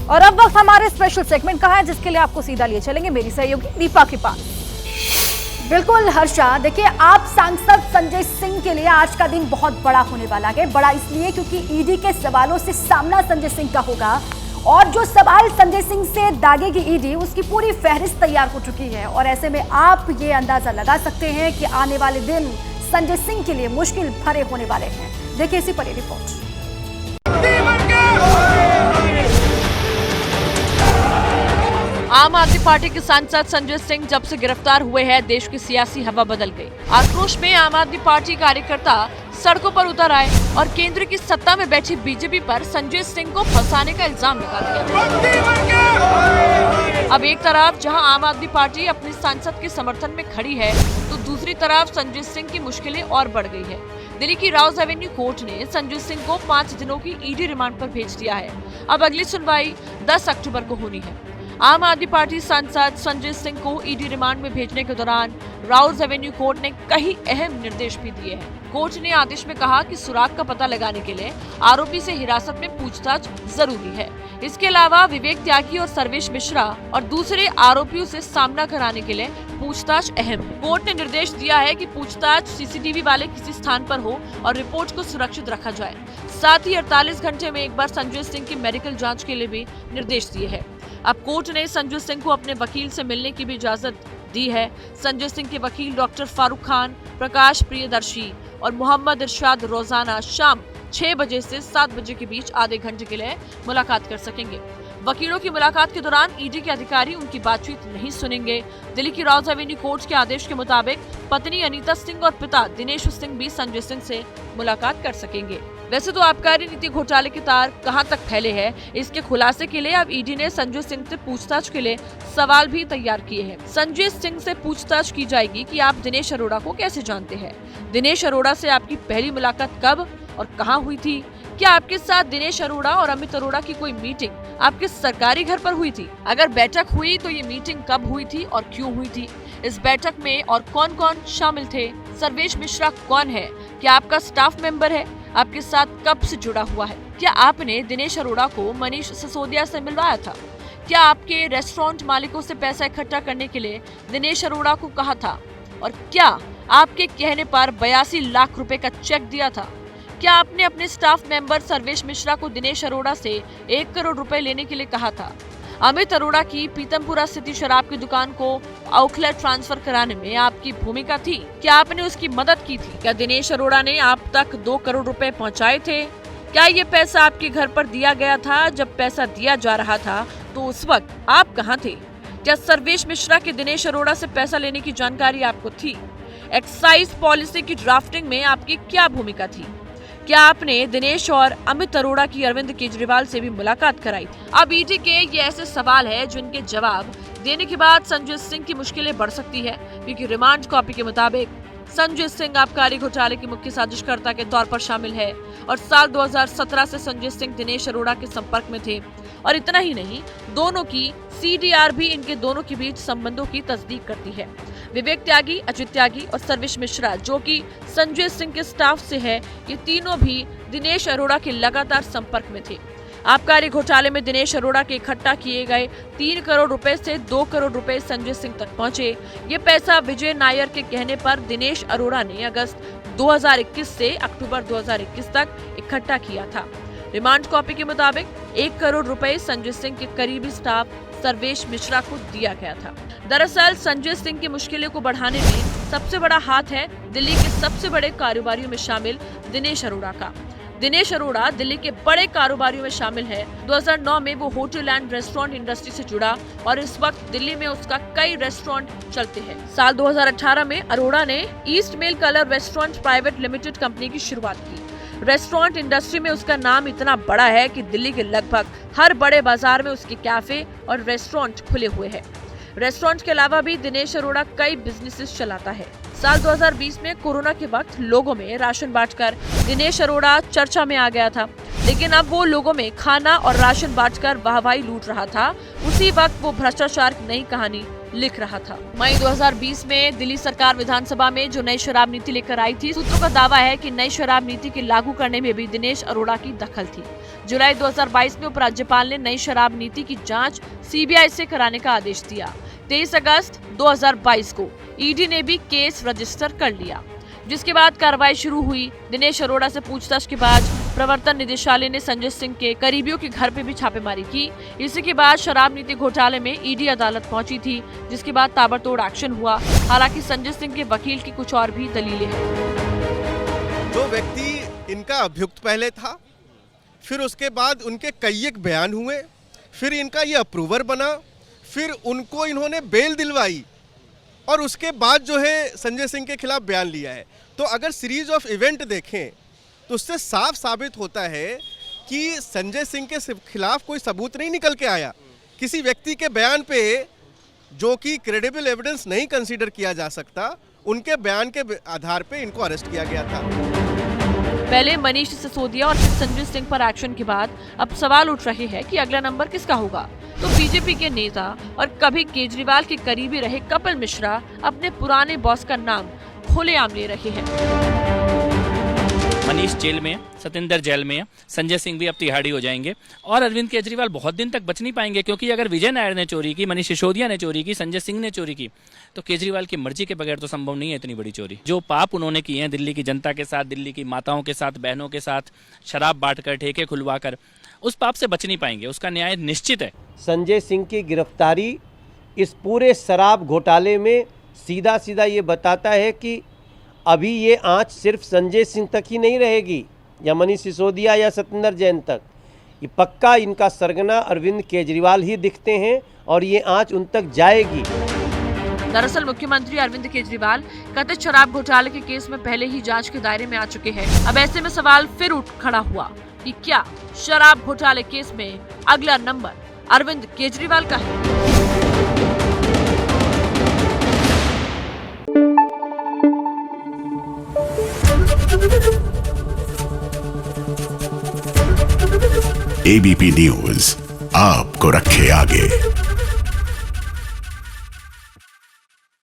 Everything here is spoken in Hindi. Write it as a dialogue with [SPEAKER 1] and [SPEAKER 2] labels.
[SPEAKER 1] और अब वक्त हमारे स्पेशल सेगमेंट का है, जिसके लिए आपको सीधा लिए चलेंगे मेरी सहयोगी दीपा के पास। बिल्कुल हर्षा, देखिए आप सांसद संजय सिंह के लिए आज का दिन बहुत बड़ा होने वाला है। बड़ा इसलिए क्योंकि ईडी के सवालों से सामना संजय सिंह का होगा और जो सवाल संजय सिंह से दागेगी ईडी, उसकी पूरी फहरिस्त तैयार हो चुकी है। और ऐसे में आप ये अंदाजा लगा सकते हैं कि आने वाले दिन संजय सिंह के लिए मुश्किल भरे होने वाले हैं। देखिए इसी पर रिपोर्ट।
[SPEAKER 2] आम आदमी पार्टी के सांसद संजय सिंह जब से गिरफ्तार हुए हैं, देश की सियासी हवा बदल गई। आक्रोश में आम आदमी पार्टी कार्यकर्ता सड़कों पर उतर आए और केंद्र की सत्ता में बैठी बीजेपी पर संजय सिंह को फंसाने का इल्जाम लगा दिया। अब एक तरफ जहां आम आदमी पार्टी अपने सांसद के समर्थन में खड़ी है, तो दूसरी तरफ संजय सिंह की मुश्किलें और बढ़ गई है। दिल्ली की राउज एवेन्यू कोर्ट ने संजय सिंह को 5 दिनों की ईडी रिमांड पर भेज दिया है। अब अगली सुनवाई 10 अक्टूबर को होनी है। आम आदमी पार्टी सांसद संजय सिंह को ईडी रिमांड में भेजने के दौरान राउज एवेन्यू कोर्ट ने कई अहम निर्देश भी दिए हैं। कोर्ट ने आदेश में कहा कि सुराग का पता लगाने के लिए आरोपी से हिरासत में पूछताछ जरूरी है। इसके अलावा विवेक त्यागी और सर्वेश मिश्रा और दूसरे आरोपियों से सामना कराने के लिए पूछताछ अहम है। कोर्ट ने निर्देश दिया है कि पूछताछ सीसीटीवी वाले किसी स्थान पर हो और रिपोर्ट को सुरक्षित रखा जाए। साथ ही 48 घंटे में एक बार संजय सिंह की मेडिकल जाँच के लिए भी निर्देश दिए है। अब कोर्ट ने संजय सिंह को अपने वकील से मिलने की भी इजाजत दी है। संजय सिंह के वकील डॉक्टर फारूक खान, प्रकाश प्रियदर्शी और मोहम्मद इरशाद रोजाना शाम 6 बजे से 7 बजे के बीच आधे घंटे के लिए मुलाकात कर सकेंगे। वकीलों की मुलाकात के दौरान ईडी के अधिकारी उनकी बातचीत नहीं सुनेंगे। दिल्ली की राउज एवेन्यू कोर्ट के आदेश के मुताबिक पत्नी अनीता सिंह और पिता दिनेश सिंह भी संजय सिंह से मुलाकात कर सकेंगे। वैसे तो आबकारी नीति घोटाले के तार कहां तक फैले हैं, इसके खुलासे के लिए अब ईडी ने संजय सिंह से पूछताछ के लिए सवाल भी तैयार किए हैं। संजय सिंह से पूछताछ की जाएगी कि आप दिनेश अरोड़ा को कैसे जानते हैं, दिनेश अरोड़ा से आपकी पहली मुलाकात कब और कहां हुई थी, क्या आपके साथ दिनेश अरोड़ा और अमित अरोड़ा की कोई मीटिंग आपके सरकारी घर पर हुई थी, अगर बैठक हुई तो ये मीटिंग कब हुई थी और क्यों हुई थी, इस बैठक में और कौन कौन शामिल थे, सर्वेश मिश्रा कौन है, क्या आपका स्टाफ मेंबर है, आपके साथ कब से जुड़ा हुआ है, क्या आपने दिनेश अरोड़ा को मनीष सिसोदिया से मिलवाया था, क्या आपके रेस्टोरेंट मालिकों से पैसा इकट्ठा करने के लिए दिनेश अरोड़ा को कहा था और क्या आपके कहने पर 82 लाख रुपए का चेक दिया था, क्या आपने अपने स्टाफ मेंबर सर्वेश मिश्रा को दिनेश अरोड़ा से 1 करोड़ रुपए लेने के लिए कहा था, अमित अरोड़ा की पीतमपुरा स्थित शराब की दुकान को औखला ट्रांसफर कराने में आपकी भूमिका थी, क्या आपने उसकी मदद की थी, क्या दिनेश अरोड़ा ने आप तक 2 करोड़ रुपए पहुंचाए थे, क्या ये पैसा आपके घर पर दिया गया था, जब पैसा दिया जा रहा था तो उस वक्त आप कहां थे, क्या सर्वेश मिश्रा के दिनेश अरोड़ा से पैसा लेने की जानकारी आपको थी, एक्साइज पॉलिसी की ड्राफ्टिंग में आपकी क्या भूमिका थी, क्या आपने दिनेश और अमित अरोड़ा की अरविंद केजरीवाल से भी मुलाकात कराई थी। अब ईडी के ये ऐसे सवाल है जिनके जवाब देने के बाद संजय सिंह की मुश्किलें बढ़ सकती है, क्योंकि रिमांड कॉपी के मुताबिक संजय सिंह आबकारी घोटाले के मुख्य साजिशकर्ता के तौर पर शामिल है और साल 2017 से संजय सिंह दिनेश अरोड़ा के संपर्क में थे। और इतना ही नहीं, दोनों की सीडीआर भी इनके दोनों के बीच संबंधों की तस्दीक करती है। विवेक त्यागी, अजित त्यागी और सर्वेश मिश्रा, जो कि संजय सिंह के स्टाफ से है, ये तीनों भी दिनेश अरोड़ा के लगातार संपर्क में थे। आबकारी घोटाले में दिनेश अरोड़ा के इकट्ठा किए गए 3 करोड़ रुपए से 2 करोड़ रुपए संजय सिंह तक पहुंचे। ये पैसा विजय नायर के कहने पर दिनेश अरोड़ा ने अगस्त 2021 से अक्टूबर 2021 तक इकट्ठा किया था। रिमांड कॉपी के मुताबिक 1 करोड़ रुपए संजय सिंह के करीबी स्टाफ सर्वेश मिश्रा को दिया गया था। दरअसल संजय सिंह की मुश्किलों को बढ़ाने में सबसे बड़ा हाथ है दिल्ली के सबसे बड़े कारोबारियों में शामिल दिनेश अरोड़ा का। दिनेश अरोड़ा दिल्ली के बड़े कारोबारियों में शामिल है। 2009 में वो होटल एंड रेस्टोरेंट इंडस्ट्री से जुड़ा और इस वक्त दिल्ली में उसका कई रेस्टोरेंट चलते हैं। साल 2018 में अरोड़ा ने East Male Colour restaurant private limited company की शुरुआत की। रेस्टोरेंट इंडस्ट्री में उसका नाम इतना बड़ा है कि दिल्ली के लगभग हर बड़े बाजार में उसके कैफे और रेस्टोरेंट खुले हुए हैं। रेस्टोरेंट के अलावा भी दिनेश अरोड़ा कई बिजनेसेस चलाता है। साल 2020 में कोरोना के वक्त लोगों में राशन बांटकर दिनेश अरोड़ा चर्चा में आ गया था, लेकिन अब वो लोगों में खाना और राशन बांटकर वाहवाही लूट रहा था। उसी वक्त वो भ्रष्टाचार की नई कहानी लिख रहा था। मई 2020 में दिल्ली सरकार विधानसभा में जो नई शराब नीति लेकर आई थी, सूत्रों का दावा है कि नई शराब नीति के लागू करने में भी दिनेश अरोड़ा की दखल थी। जुलाई 2022 में उपराज्यपाल ने नई शराब नीति की जांच सीबीआई से कराने का आदेश दिया। 23 अगस्त 2022 को ईडी ने भी केस रजिस्टर कर लिया, जिसके बाद कार्रवाई शुरू हुई। दिनेश अरोड़ा से पूछताछ के बाद प्रवर्तन निदेशालय ने संजय सिंह के करीबियों के घर पे भी छापेमारी की। इसी के बाद शराब नीति घोटाले में ईडी अदालत पहुंची थी, जिसके बाद ताबड़तोड़ एक्शन हुआ। हालांकि संजय सिंह के वकील की कुछ और भी दलीलें हैं।
[SPEAKER 3] जो व्यक्ति इनका अभियुक्त पहले था, फिर उसके बाद उनके कई एक बयान हुए, फिर इनका ये अप्रूवर बना, फिर उनको इन्होंने बेल दिलवाई और उसके बाद जो है संजय सिंह के खिलाफ बयान लिया है। तो अगर सीरीज ऑफ इवेंट देखें तो उससे साफ साबित होता है कि संजय सिंह के खिलाफ कोई सबूत नहीं निकल के आया। किसी व्यक्ति के बयान पे जो कि क्रेडिबल एविडेंस नहीं कंसीडर किया जा सकता, उनके बयान के आधार पे इनको अरेस्ट किया गया था।
[SPEAKER 2] पहले मनीष सिसोदिया और फिर संजय सिंह पर एक्शन के बाद अब सवाल उठ रहे हैं कि अगला नंबर किसका होगा। तो बीजेपी के नेता और कभी केजरीवाल के करीबी रहे कपिल मिश्रा अपने पुराने बॉस का नाम खुलेआम ले रहे हैं।
[SPEAKER 4] मनीष जेल में, सतेंद्र जेल में, संजय सिंह भी अब तिहाड़ी हो जाएंगे और अरविंद केजरीवाल बहुत दिन तक बच नहीं पाएंगे, क्योंकि अगर विजय नायर ने चोरी की, मनीष सिसोदिया ने चोरी की, संजय सिंह ने चोरी की, तो केजरीवाल की मर्जी के बगैर तो संभव नहीं है इतनी बड़ी चोरी। जो पाप उन्होंने किए हैं दिल्ली की जनता के साथ, दिल्ली की माताओं के साथ, बहनों के साथ, शराब बांटकर, ठेके खुलवाकर, उस पाप से बच नहीं पाएंगे। उसका न्याय निश्चित है।
[SPEAKER 5] संजय सिंह की गिरफ्तारी इस पूरे शराब घोटाले में सीधा सीधा ये बताता है कि अभी ये आंच सिर्फ संजय सिंह तक ही नहीं रहेगी या मनीष सिसोदिया या सतेंद्र जैन तक। ये पक्का इनका सरगना अरविंद केजरीवाल ही दिखते हैं और ये आंच उन तक जाएगी।
[SPEAKER 2] दरअसल मुख्यमंत्री अरविंद केजरीवाल कथित शराब घोटाले के केस में पहले ही जांच के दायरे में आ चुके हैं। अब ऐसे में सवाल फिर उठ खड़ा हुआ कि क्या शराब घोटाले केस में अगला नंबर अरविंद केजरीवाल का है।
[SPEAKER 6] एबीपी न्यूज आपको रखे आगे।